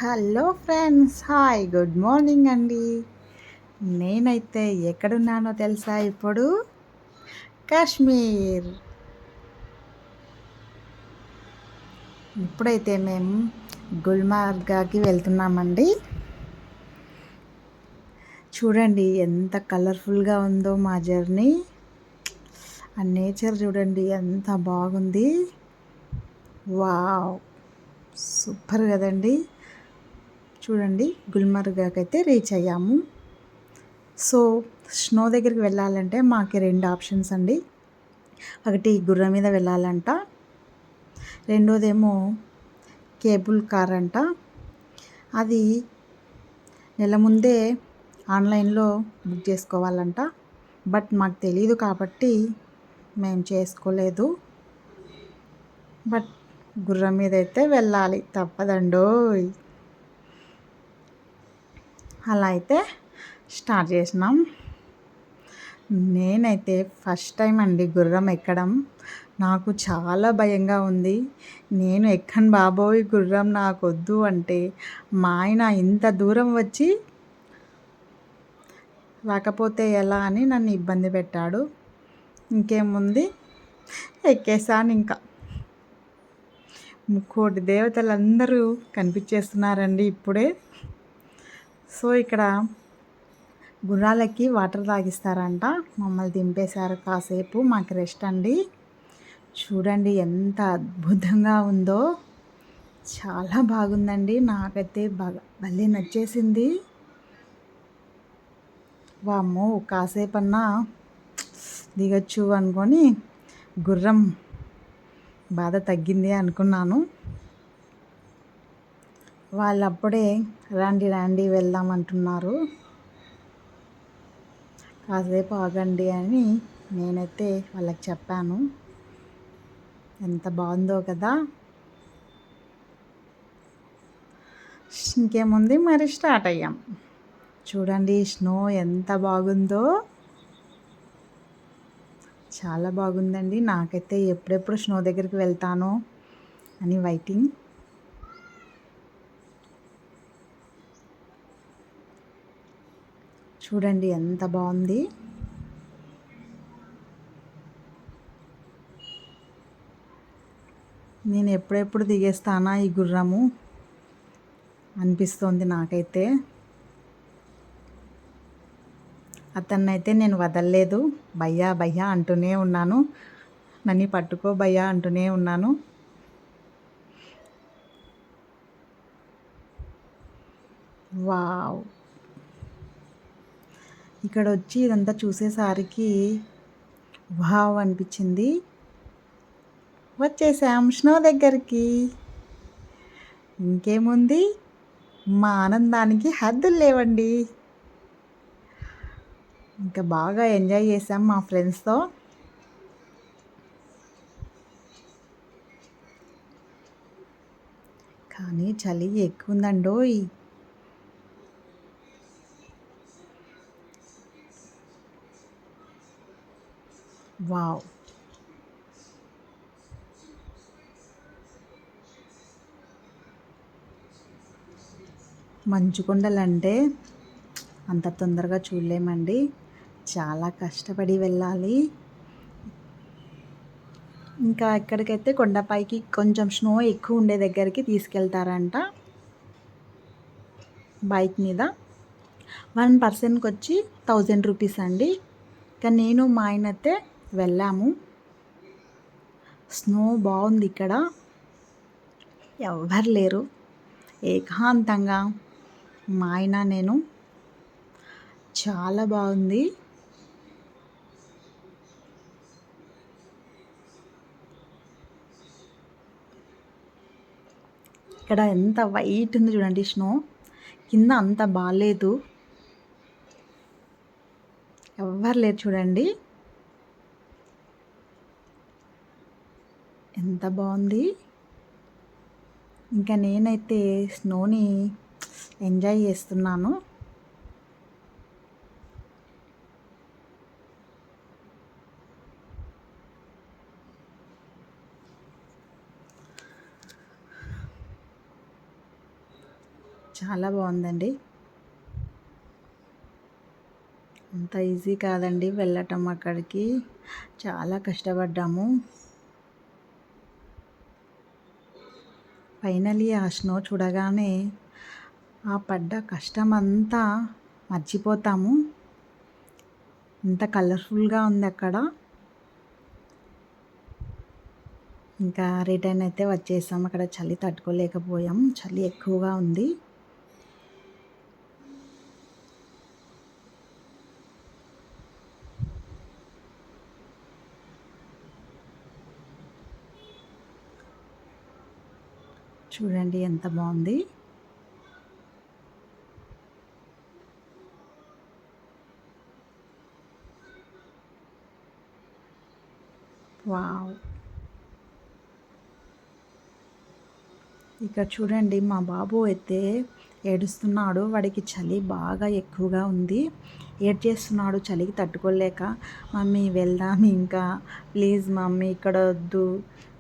Hello friends, hi, good morning అండి. నేనైతే ఎక్కడున్నానో తెలుసా? ఇప్పుడు కాశ్మీర్. ఇప్పుడైతే మేము గుల్మార్గాకి వెళ్తున్నామండి. చూడండి ఎంత కలర్ఫుల్గా ఉందో మా జర్నీ. ఆ నేచర్ చూడండి ఎంత బాగుంది. వావ్, సూపర్ కదండి. చూడండి, గుల్మర్గాకి అయితే రీచ్ అయ్యాము. సో స్నో దగ్గరికి వెళ్ళాలంటే మాకు రెండు ఆప్షన్స్ అండి. ఒకటి గుర్రం మీద వెళ్ళాలంట, రెండోదేమో కేబుల్ కార్ అంట. అది నెల ముందే ఆన్లైన్లో బుక్ చేసుకోవాలంట. బట్ మాకు తెలీదు కాబట్టి మేము చేసుకోలేదు. బట్ గుర్రం మీద అయితే వెళ్ళాలి, తప్పదండోయ్. అలా అయితే స్టార్ట్ చేసినాం. నేనైతే ఫస్ట్ టైం అండి గుర్రం ఎక్కడం. నాకు చాలా భయంగా ఉంది. నేను ఎక్కను బాబోయ్ గుర్రం, నాకొద్దు అంటే మా ఆయన ఇంత దూరం వచ్చి రాకపోతే ఎలా అని నన్ను ఇబ్బంది పెట్టాడు. ఇంకేముంది, ఎక్కేసాను. ఇంకా ముక్కోటి దేవతలందరూ కనిపించేస్తున్నారండి ఇప్పుడే. సో ఇక్కడ గుర్రాలకి వాటర్ తాగిస్తారంట. మమ్మల్ని దింపేశారు కాసేపు, మాకు రెస్ట్ అండి. చూడండి ఎంత అద్భుతంగా ఉందో, చాలా బాగుందండి. నాకైతే బాగా భలే నచ్చేసింది. వామ్మో, కాసేపన్నా దిగచ్చు అనుకొని గుర్రం బాధ తగ్గింది అనుకున్నాను. వాళ్ళు అప్పుడే రండి రండి వెళ్దాం అంటున్నారు. కాసేపు ఆగండి అని నేనైతే వాళ్ళకి చెప్పాను. ఎంత బాగుందో కదా. ఇంకేముంది, మరి స్టార్ట్ అయ్యాం. చూడండి స్నో ఎంత బాగుందో, చాలా బాగుందండి. నాకైతే ఎప్పుడెప్పుడు స్నో దగ్గరికి వెళ్తానో అని వెయిటింగ్. చూడండి ఎంత బాగుంది. నేను ఎప్పుడెప్పుడు దిగేస్తానా ఈ గుర్రము అనిపిస్తోంది నాకైతే. అతన్నైతే నేను వదలలేదు. భయ్యా భయ్యా అంటూనే ఉన్నాను, నన్ను పట్టుకో భయ్యా అంటూనే ఉన్నాను. వావ్, ఇక్కడ వచ్చి ఇదంతా చూసేసరికి వావ్ అనిపించింది. వచ్చేసాం స్నో దగ్గరికి. ఇంకేముంది, మా ఆనందానికి హద్దులు లేవండి. ఇంకా బాగా ఎంజాయ్ చేసాం మా ఫ్రెండ్స్తో. కానీ చలి ఎక్కువ ఉందండోయ్. వావ్, మంచు కొండలంటే అంత తొందరగా చూడలేమండి, చాలా కష్టపడి వెళ్ళాలి. ఇంకా ఎక్కడికైతే కొండపైకి కొంచెం స్నో ఎక్కువ ఉండే దగ్గరికి తీసుకెళ్తారంట బైక్ మీద. 1 పర్సన్కి వచ్చి 1000 రూపీస్ అండి. కానీ నేను మా ఆయన అయితే వెళ్ళాము. స్నో బాగుంది ఇక్కడ, ఎవ్వరు లేరు, ఏకాంతంగా మా ఆయన నేను. చాలా బాగుంది. ఇక్కడ ఎంత వైట్ ఉంది చూడండి స్నో. కింద అంత బాగాలేదు, ఎవ్వరు లేరు చూడండి ఎంత బాగుంది. ఇంకా నేనైతే స్నోని ఎంజాయ్ చేస్తున్నాను. చాలా బాగుందండి. అంత ఈజీ కాదండి వెళ్ళటం అక్కడికి, చాలా కష్టపడ్డాము. ఫైనలీ ఆ స్నో చూడగానే ఆ పడ్డ కష్టమంతా మర్చిపోతాము. ఎంత కలర్ఫుల్గా ఉంది అక్కడ. ఇంకా రిటర్న్ అయితే వచ్చేసాం. అక్కడ చలి తట్టుకోలేకపోయాం, చలి ఎక్కువగా ఉంది. చూడండి ఎంత బాగుంది. వావ్! ఇక చూడండి మా బాబు అయితే ఏడుస్తున్నాడు. వాడికి చలి బాగా ఎక్కువగా ఉంది. ఏడ్చేస్తున్నాడు చలికి తట్టుకోలేక. మమ్మీ వెళ్దాం ఇంకా, ప్లీజ్ మమ్మీ ఇక్కడ వద్దు,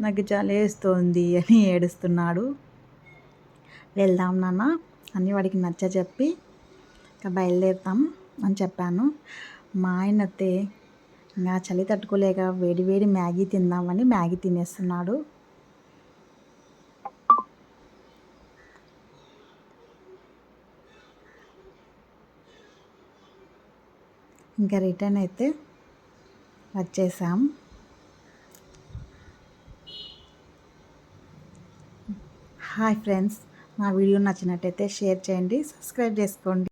నాకు చలేస్తోంది అని ఏడుస్తున్నాడు. వెళ్దాం నాన్న అని వాడికి నచ్చజెప్పి ఇంకా బయలుదేరుతాం అని చెప్పాను. మా ఆయన అయితే ఇంకా చలి తట్టుకోలేక వేడి వేడి మ్యాగీ తిందామని మ్యాగీ తినేస్తున్నాడు. ఇంకా రిటర్న్ అయితే వచ్చేసాం. హాయ్ ఫ్రెండ్స్, మా వీడియో నచ్చినట్టయితే షేర్ చేయండి, సబ్స్క్రైబ్ చేసుకోండి.